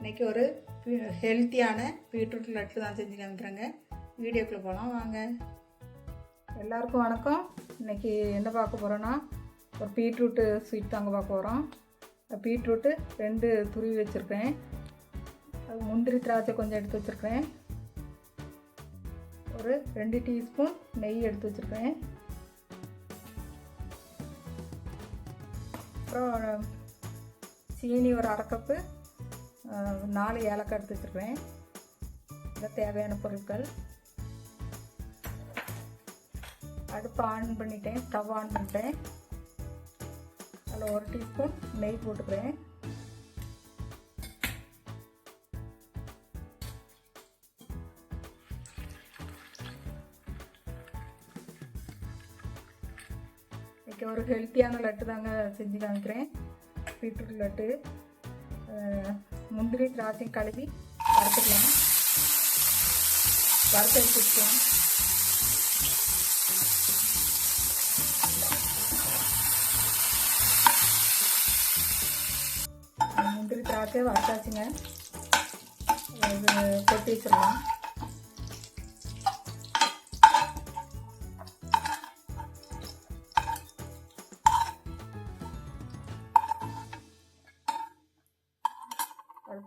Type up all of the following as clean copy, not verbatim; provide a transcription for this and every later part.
இன்றைக்கி ஒரு ஹெல்த்தியான பீட்ரூட் லட்டு தான் செஞ்சு காமிக்கிறேங்க. வீடியோக்குள்ளே போகலாம் வாங்க. எல்லாருக்கும் வணக்கம். இன்றைக்கி என்ன பார்க்க போகிறோன்னா ஒரு பீட்ரூட்டு ஸ்வீட் தாங்க பார்க்க போகிறோம். பீட்ரூட்டு 2 துருவி வச்சுருக்கேன். அது முந்திரி திராட்சை கொஞ்சம் எடுத்து வச்சுருக்கேன். ஒரு 2 டீஸ்பூன் நெய் எடுத்து வச்சுருக்கேன். அப்புறம் சீனி ஒரு 1/2 கப்பு, 4 ஏலக்காய் எடுத்து வச்சுருக்கேன். இதை தேவையான பொருட்கள். அடுப்பு ஆன் பண்ணிட்டேன், ஸ்டவ் ஆன் பண்ணிட்டேன். அதில் 1 டீஸ்பூன் நெய் போட்டுக்கிறேன். இன்றைக்கி ஒரு ஹெல்த்தியான லட்டு தாங்க செஞ்சு காமிக்கிறேன். பீட்ரூட் லட்டு. முந்திரி திராட்சை கழுவி வறுத்துக்கலாம், வறுத்து எடுத்துக்கலாம். முந்திரி திராட்சை வறுத்தாச்சுங்க. கொட்டி வச்சிடலாம்.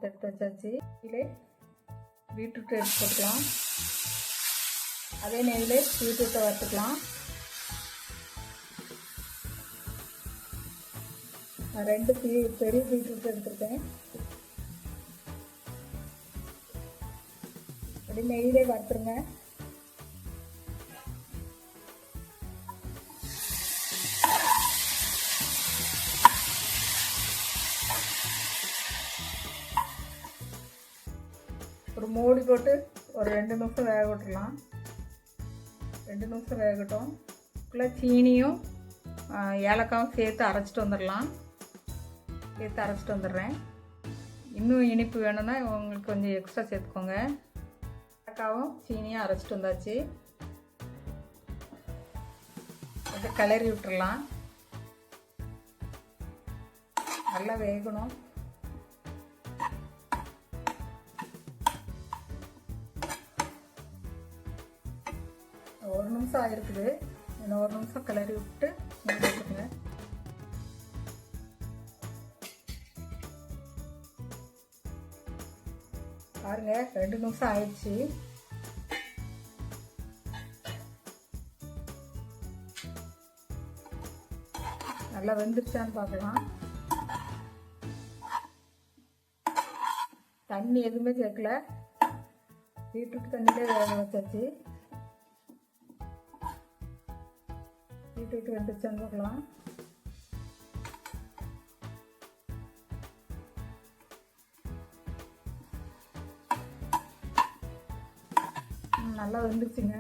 எடுத்து வச்சாச்சு. இதிலே பீட்ரூட் எடுத்து போட்டுக்கலாம். அதே நெய்யிலே பீட்ரூட்டை வறுத்துக்கலாம். 2 பெரிய பீட்ரூட் எடுத்துருக்கேன். அப்படி நெய்யிலே வறுத்துருங்க. ஒரு மூடி போட்டு ஒரு 2 நிமிஷம் வேக விட்டுடலாம். 2 நிமிஷம் வேகட்டும். இதுக்குள்ளே சீனியும் ஏலக்காயும் சேர்த்து அரைச்சிட்டு வந்துடலாம். அரைச்சிட்டு வந்துடுறேன். இன்னும் இனிப்பு வேணும்னா உங்களுக்கு கொஞ்சம் எக்ஸ்ட்ரா சேர்த்துக்கோங்க. ஏலக்காவும் சீனியும் அரைச்சிட்டு வந்தாச்சு. அதை கிளறி விட்டுடலாம். நல்லா வேகணும். ஒரு நிமிஷம் ஆகிருக்குது. இன்னும் 1 நிமிஷம் கிளறி விட்டு வச்சுருங்க. பாருங்க, 2 நிமிஷம் ஆயிடுச்சு. நல்லா வெந்துருச்சான்னு பார்க்கலாம். தண்ணி எதுவுமே சேர்க்கல, பீட்ரூட் தண்ணியிலே வேக வச்சாச்சு. பீட்ரூட் வெந்துருச்சான்னு பார்க்கலாம். நல்லா வெந்துருச்சுங்க.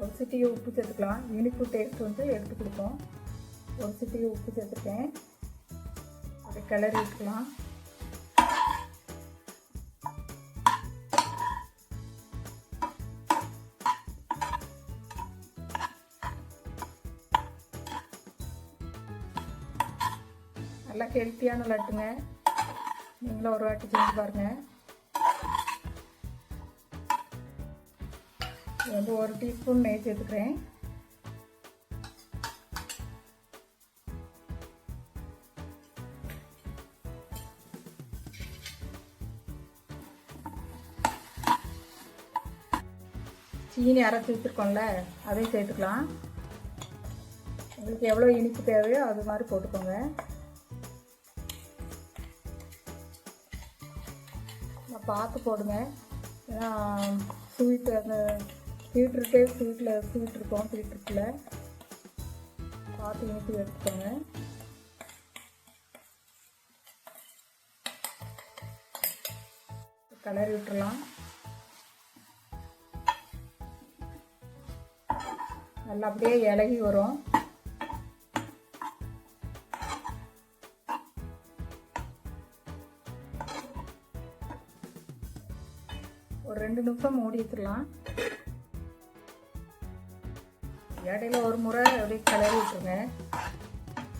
ஒரு சிட்டிகை உப்பு சேர்த்துக்கலாம். இனிப்பு டேஸ்ட் வந்து எடுத்து கொடுப்போம். ஒரு சிட்டிகை உப்பு சேர்த்துருக்கேன். அதை கிளறி விட்டுக்கலாம். நல்லா ஹெல்த்தியான லட்டுங்க. நீங்களும் ஒரு வாட்டி செஞ்சு பாருங்கள். வந்து 1 டீஸ்பூன் நெய் சேர்த்துக்கிறேன். சீனி அரைச்சி வச்சுருக்கோம்ல, அதையும் சேர்த்துக்கலாம். உங்களுக்கு எவ்வளோ இனிப்பு தேவையோ அது மாதிரி போட்டுக்கோங்க. பார்த்து போடுங்க. ஏன்னா ஸ்வீட்டு அந்த பீட்ரூட்டே ஸ்வீட் இருக்கும். பீட்ரூட்டில் பார்த்து இனிப்பு எடுத்துக்கோங்க. கிளறி விட்டுறலாம். நல்லா அப்படியே இலகி வரும். ஒரு 2 நிமிஷம் மூடி வச்சிடலாம். இடையில ஒரு முறை அப்படியே கிளறி விட்டுருங்க.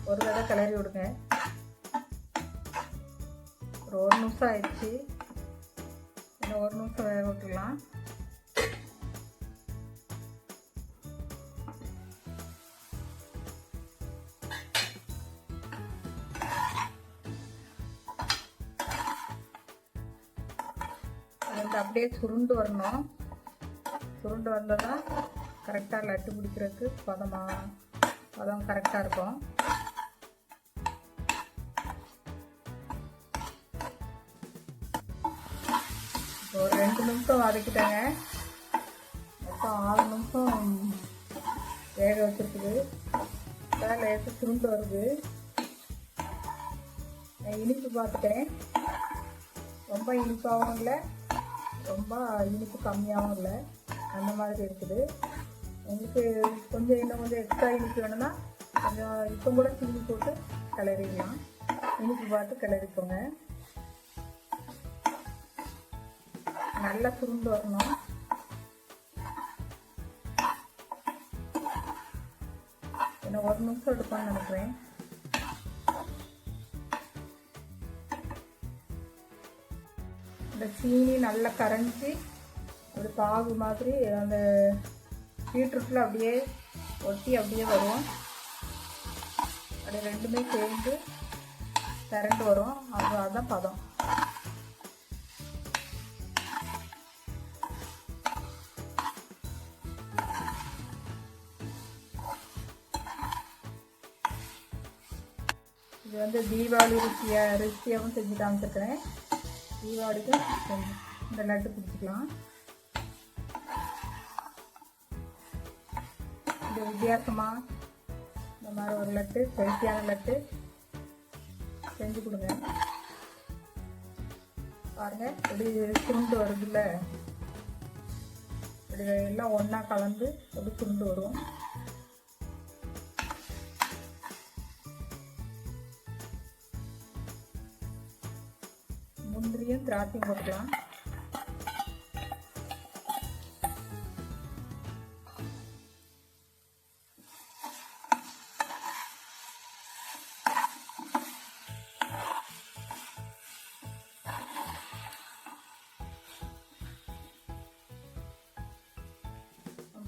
ஒரு தடவை கிளறி விடுங்க. ஒரு நிமிஷம் ஆயிடுச்சு. இன்னும் ஒரு நிமிஷம் வேக விட்டுடலாம். அது அப்படியே சுருண்டு வரணும். சுருண்டு வந்தால் தான் கரெக்டாக லட்டு பிடிக்கிறதுக்கு பதம் கரெக்டாக இருக்கும். ஒரு 2 நிமிஷம் வதக்கிட்டாங்க. மொத்தம் 6 நிமிஷம் வேக வச்சுருக்குது. இப்போ லேசாக சுருண்டு வருது. நான் இனிப்பு பார்த்துட்டேன். ரொம்ப இனிப்பாகவும் இல்லை, ரொம்ப இனிப்பு கம்மியாகவும் இல்லை, அந்த மாதிரி இருக்குது. உங்களுக்கு இன்னும் கொஞ்சம் எக்ஸ்ட்ரா இனிப்பு வேணும்னா கொஞ்சம் இப்போ கூட சீனி போட்டு கிளறிடலாம். இனிப்பு பார்த்து கிளறிக்கோங்க. நல்லா சுருண்டு வரணும். இன்னும் 1 நிமிஷம் எடுக்கணும்னு நினைக்கிறேன். இந்த சீனி நல்லா கரைஞ்சி ஒரு பாகு மாதிரி அந்த பீட்ரூட்டில் அப்படியே ஒட்டி அப்படியே வரும். அப்படியே ரெண்டுமே சேர்ந்து திரண்டு வரும். அதுதான் பதம். இது தீபாவளி ருசியாகவும் செஞ்சு காமிச்சிருக்கிறேன். தீபாவளிக்கு இந்த லட்டு பிடிச்சிக்கலாம். இது வித்தியாசமாக இந்த மாதிரி ஒரு லட்டு, ஹெல்த்தியான லட்டு செஞ்சு கொடுங்க. பாருங்கள், இப்படி சுருண்டு வருதுல்ல, இப்படி எல்லாம் ஒன்றா கலந்து அப்படி சுருண்டு வரும். முந்திரியும் திராட்சையும் போட்டுக்கலாம்.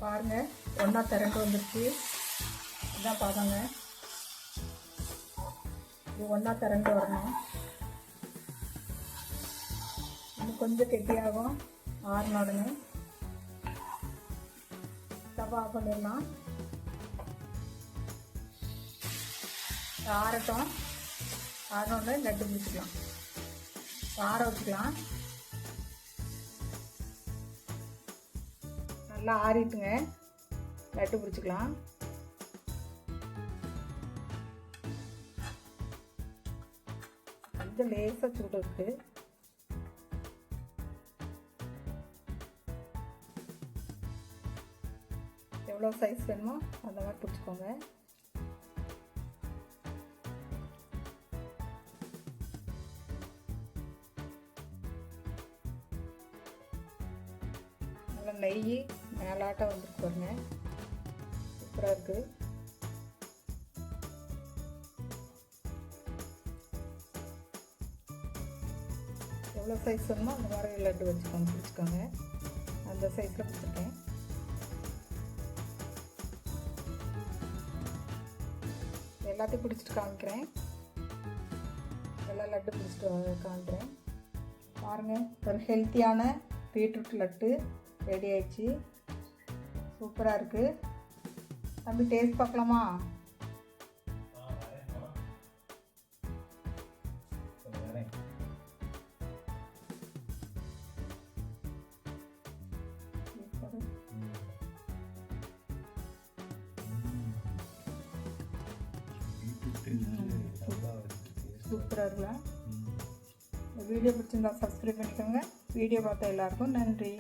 பாருங்க, ஒன்றா திரண்டு வந்துருச்சு. இதான் பாருங்க, இது ஒன்றா திரண்டு வரணும். இன்னும் கொஞ்சம் கெட்டியாகும். ஆறின உடனே ஸ்டவ் ஆஃப் பண்ணிடலாம். ஆறட்டும். ஆறின உடனே லட்டு பிடிச்சிக்கலாம். ஆற வச்சுக்கலாம். நல்லா ஆறிட்டுங்க, லட்டு பிடிச்சிக்கலாம். கொஞ்சம் லேசாக சூடு இருக்குது. எவ்வளோ சைஸ் வேணுமோ அந்த மாதிரி பிடிச்சிக்கோங்க. நல்லா நெய் மேலாட்டம் வந்துருக்கு பாருங்க, சூப்பராக இருக்குது. எவ்வளோ சைஸ் வேணுமோ அந்த மாதிரி லட்டு பிடிச்சிக்கோங்க. அந்த சைஸில் பிடிச்சிருக்கேன். எல்லாத்தையும் பிடிச்சிட்டு காமிக்கிறேன். எல்லா லட்டு பிடிச்சிட்டு காமிக்கிறேன். பாருங்கள், ஒரு ஹெல்த்தியான பீட்ரூட் லட்டு ரெடி ஆயிடுச்சு. சூப்பராக இருக்குது. தம்பி, டேஸ்ட் பார்க்கலாமா? சூப்பராக இருக்குல்ல? இந்த வீடியோ பிடிச்சிருந்தா சப்ஸ்கிரைப் பண்ணிக்கோங்க. வீடியோ பார்த்த எல்லாருக்கும் நன்றி.